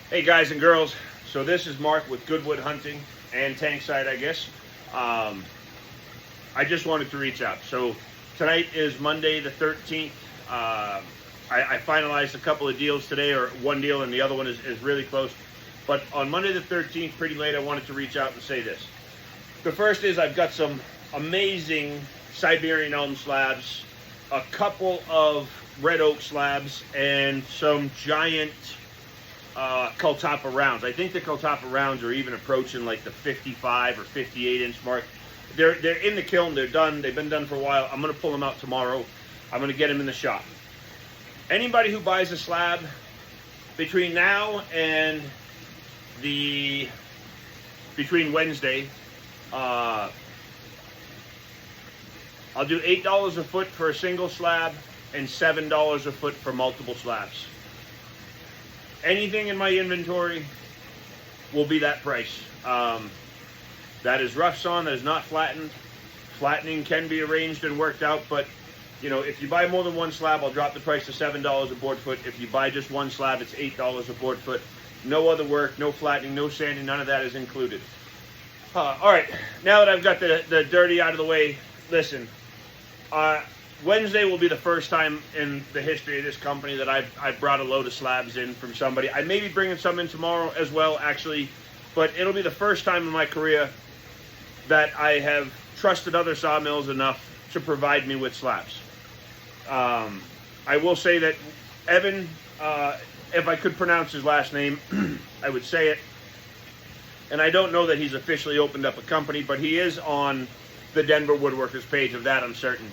Hey guys and girls, so this is Mark with Goodwood Hunting and Tankside, I guess. I just wanted to reach out. So tonight is Monday the 13th. I finalized a couple of deals today, or one deal and the other one is really close. But on Monday the 13th, pretty late, I wanted to reach out and say this. The first is I've got some amazing Siberian elm slabs, a couple of red oak slabs, and some giant Cultapa rounds. I think the Cultapa rounds are even approaching like the 55 or 58 inch mark. They're in the kiln. They're done. They've been done for a while. I'm going to pull them out tomorrow. I'm going to get them in the shop. Anybody who buys a slab between now and between Wednesday, I'll do $8 a foot for a single slab and $7 a foot for multiple slabs. Anything in my inventory will be that price. That is rough sawn, that is not flattened. Flattening can be arranged and worked out, but you know, if you buy more than one slab, I'll drop the price to $7 a board foot. If you buy just one slab, it's $8 a board foot. No other work, no flattening, no sanding, none of that is included. All right, now that I've got the dirty out of the way, listen. Wednesday will be the first time in the history of this company that I've brought a load of slabs in from somebody. I may be bringing some in tomorrow as well, actually, but it'll be the first time in my career that I have trusted other sawmills enough to provide me with slabs. I will say that Evan, if I could pronounce his last name, I would say it. And I don't know that he's officially opened up a company, but he is on the Denver Woodworkers page. Of that I'm certain.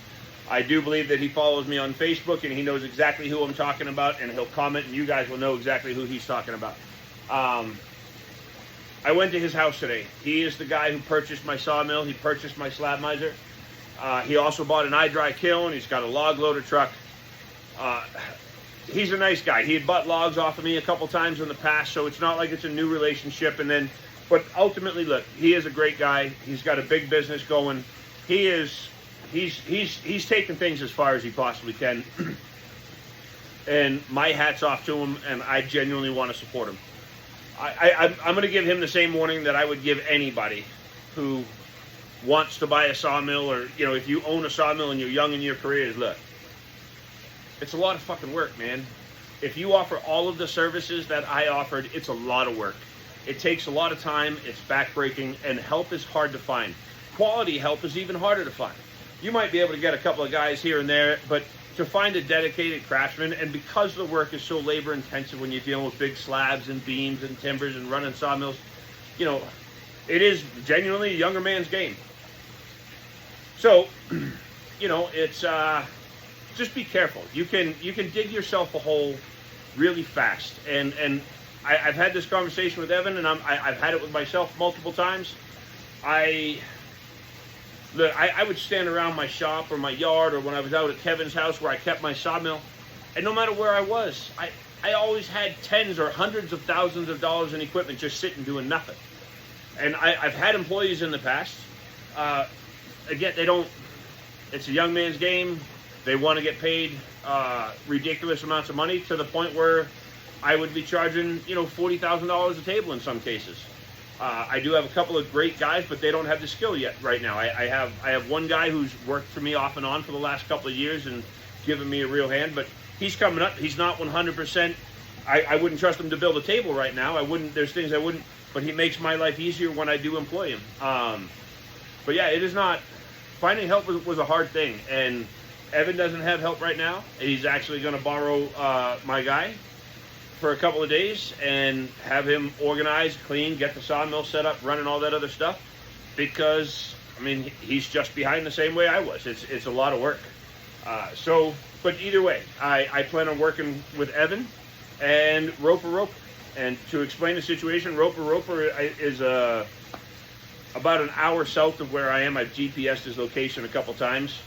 I do believe that he follows me on Facebook and he knows exactly who I'm talking about, and he'll comment and you guys will know exactly who he's talking about. I went to his house today. He is the guy who purchased my sawmill. He purchased my slab miser. He also bought an eye-dry kiln. He's got a log loader truck. He's a nice guy. He had bought logs off of me a couple times in the past, so it's not like it's a new relationship. But ultimately, look, he is a great guy. He's got a big business going. He's taken things as far as he possibly can. And my hat's off to him, and I genuinely want to support him. I'm going to give him the same warning that I would give anybody who wants to buy a sawmill, or, you know, if you own a sawmill and you're young in your career, is look, it's a lot of fucking work, man. If you offer all of the services that I offered, it's a lot of work. It takes a lot of time, it's backbreaking, and help is hard to find. Quality help is even harder to find. You might be able to get a couple of guys here and there, but to find a dedicated craftsman, and because the work is so labor intensive when you're dealing with big slabs and beams and timbers and running sawmills, you know, it is genuinely a younger man's game. So, you know, it's just be careful. You can dig yourself a hole really fast. And I've had this conversation with Evan, and I've had it with myself multiple times. I would stand around my shop or my yard, or when I was out at Kevin's house where I kept my sawmill, and no matter where I was, I always had tens or hundreds of thousands of dollars in equipment just sitting doing nothing. And I've had employees in the past. Again, it's a young man's game. They want to get paid ridiculous amounts of money, to the point where I would be charging, you know, $40,000 a table in some cases. I do have a couple of great guys, but they don't have the skill yet right now. I have one guy who's worked for me off and on for the last couple of years and given me a real hand, but he's coming up. He's not 100%. I wouldn't trust him to build a table right now. There's things I wouldn't, but he makes my life easier when I do employ him. But yeah, it is not, finding help was a hard thing, and Evan doesn't have help right now. He's actually going to borrow my guy for a couple of days and have him organized, clean, get the sawmill set up, running all that other stuff, because I mean, he's just behind the same way I was. It's a lot of work. But either way, I plan on working with Evan and Roper. And to explain the situation, Roper is about an hour south of where I am. I've GPSed his location a couple times.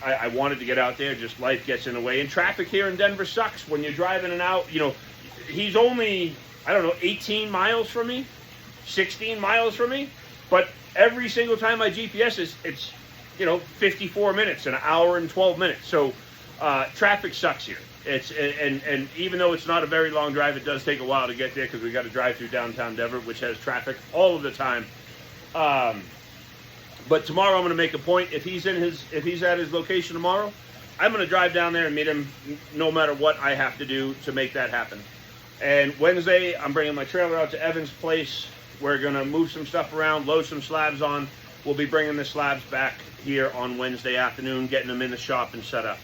I wanted to get out there, just life gets in the way. And traffic here in Denver sucks when you're driving and out. You know, he's only, I don't know, 18 miles from me, 16 miles from me. But every single time I GPS, it's 54 minutes, an hour and 12 minutes. So traffic sucks here. And even though it's not a very long drive, it does take a while to get there because we got to drive through downtown Denver, which has traffic all of the time. But tomorrow I'm going to make a point. If he's at his location tomorrow, I'm going to drive down there and meet him no matter what I have to do to make that happen. And Wednesday, I'm bringing my trailer out to Evan's place. We're going to move some stuff around, load some slabs on. We'll be bringing the slabs back here on Wednesday afternoon, getting them in the shop and set up.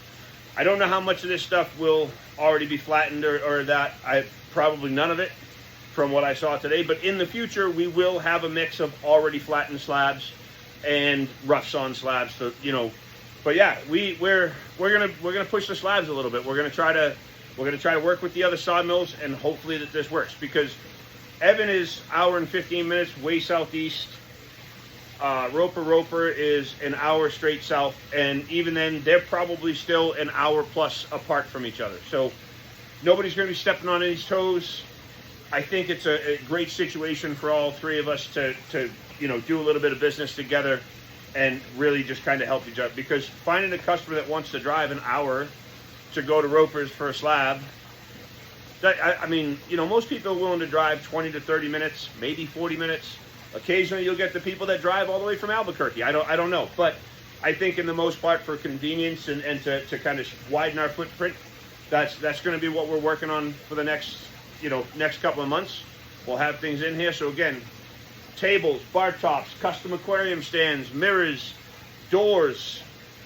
I don't know how much of this stuff will already be flattened or that. Probably none of it from what I saw today. But in the future, we will have a mix of already flattened slabs and rough sawn slabs. So, you know, but yeah, we're gonna push the slabs a little bit. We're gonna try to work with the other sawmills and hopefully that this works, because Evan is hour and 15 minutes way southeast. Roper is an hour straight south, and even then they're probably still an hour plus apart from each other. So nobody's going to be stepping on any toes. I think it's a great situation for all three of us to you know, do a little bit of business together and really just kind of help each other, because finding a customer that wants to drive an hour to go to Roper's for a slab, I mean, you know, most people are willing to drive 20 to 30 minutes, maybe 40 minutes. Occasionally you'll get the people that drive all the way from Albuquerque. I don't know. But I think in the most part, for convenience and to kind of widen our footprint, that's going to be what we're working on for the next couple of months. We'll have things in here. So again, tables, bar tops, custom aquarium stands, mirrors, doors,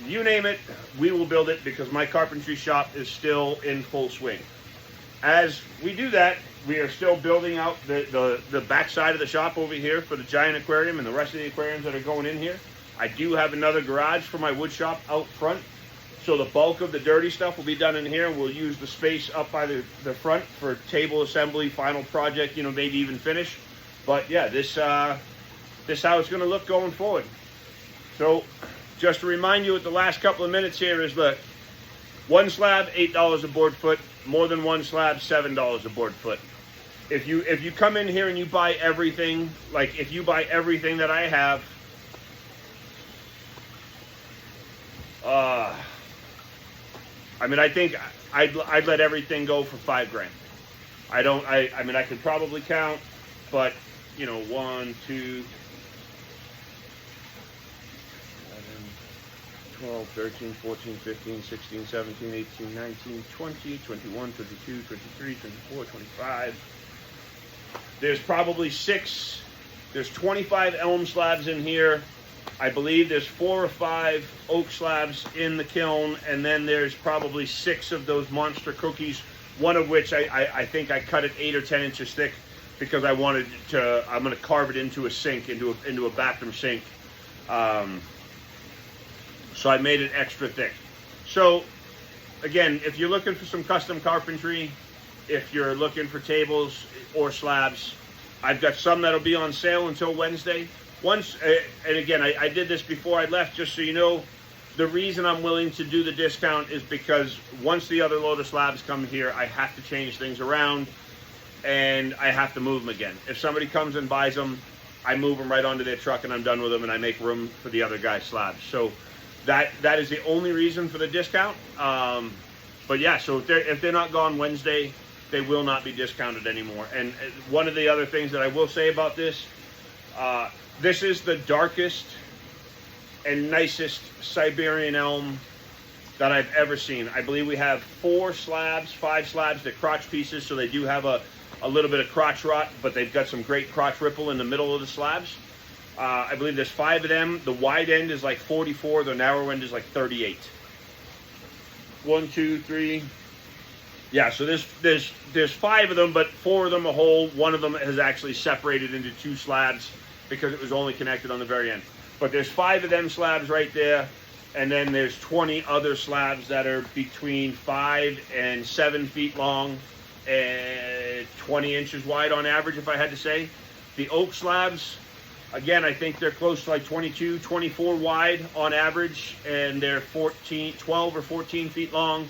you name it, we will build it, because my carpentry shop is still in full swing. As we do that, we are still building out the back side of the shop over here for the giant aquarium and the rest of the aquariums that are going in here. I do have another garage for my wood shop out front, so the bulk of the dirty stuff will be done in here, and we'll use the space up by the front for table assembly, final project, you know, maybe even finish. But yeah, this how it's going to look going forward. So just to remind you, at the last couple of minutes here is, look, one slab, $8 a board foot. More than one slab, $7 a board foot. If you come in here and you buy everything, like if you buy everything that I have, I mean, I think I'd let everything go for $5,000. I mean, I could probably count, but you know, 1, 2, 12, 13, 14, 15, 16, 17, 18, 19, 20, 21, 22, 23, 24, 25. There's probably there's 25 elm slabs in here. I believe there's 4 or 5 oak slabs in the kiln, and then there's probably 6 of those monster cookies, one of which I think I cut it 8 or 10 inches thick, because I'm going to carve it into a sink, into a bathroom sink. So I made it extra thick. So again, if you're looking for some custom carpentry, if you're looking for tables or slabs, I've got some that'll be on sale until Wednesday. And again, I did this before I left, just so you know, the reason I'm willing to do the discount is because once the other load of slabs come here, I have to change things around and I have to move them again. If somebody comes and buys them, I move them right onto their truck and I'm done with them, and I make room for the other guy's slabs. So that is the only reason for the discount. But yeah, so if they're not gone Wednesday, they will not be discounted anymore. And one of the other things that I will say about this, this is the darkest and nicest Siberian elm that I've ever seen. I believe we have 5 slabs, they're crotch pieces, so they do have a little bit of crotch rot, but they've got some great crotch ripple in the middle of the slabs. I believe there's 5 of them. The wide end is like 44. The narrow end is like 38. 1, 2, 3. Yeah, so there's 5 of them, but 4 of them are whole. One of them has actually separated into 2 slabs because it was only connected on the very end. But there's 5 of them slabs right there, and then there's 20 other slabs that are between 5 and 7 feet long and 20 inches wide on average, if I had to say. The oak slabs, again, I think they're close to like 22, 24 wide on average, and they're 12 or 14 feet long,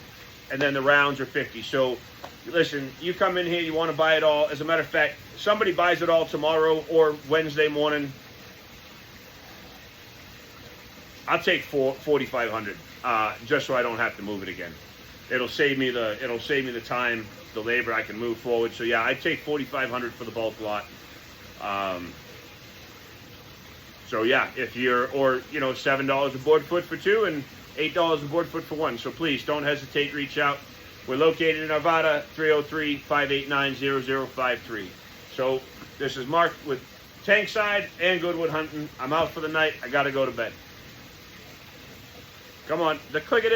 and then the rounds are 50. So, listen, you come in here, you want to buy it all. As a matter of fact, somebody buys it all tomorrow or Wednesday morning, I'll take $4,500, just so I don't have to move it again. it'll save me the time, the labor. I can move forward. So yeah, I'd take $4,500 for the bulk lot. So yeah, if you're, or you know, $7 a board foot for two and $8 a board foot for one. So please don't hesitate, reach out. We're located in Arvada, 303-589-0053. So this is Mark with Tankside and Goodwood Hunting. I'm out for the night. I got to go to bed. Come on, click it in.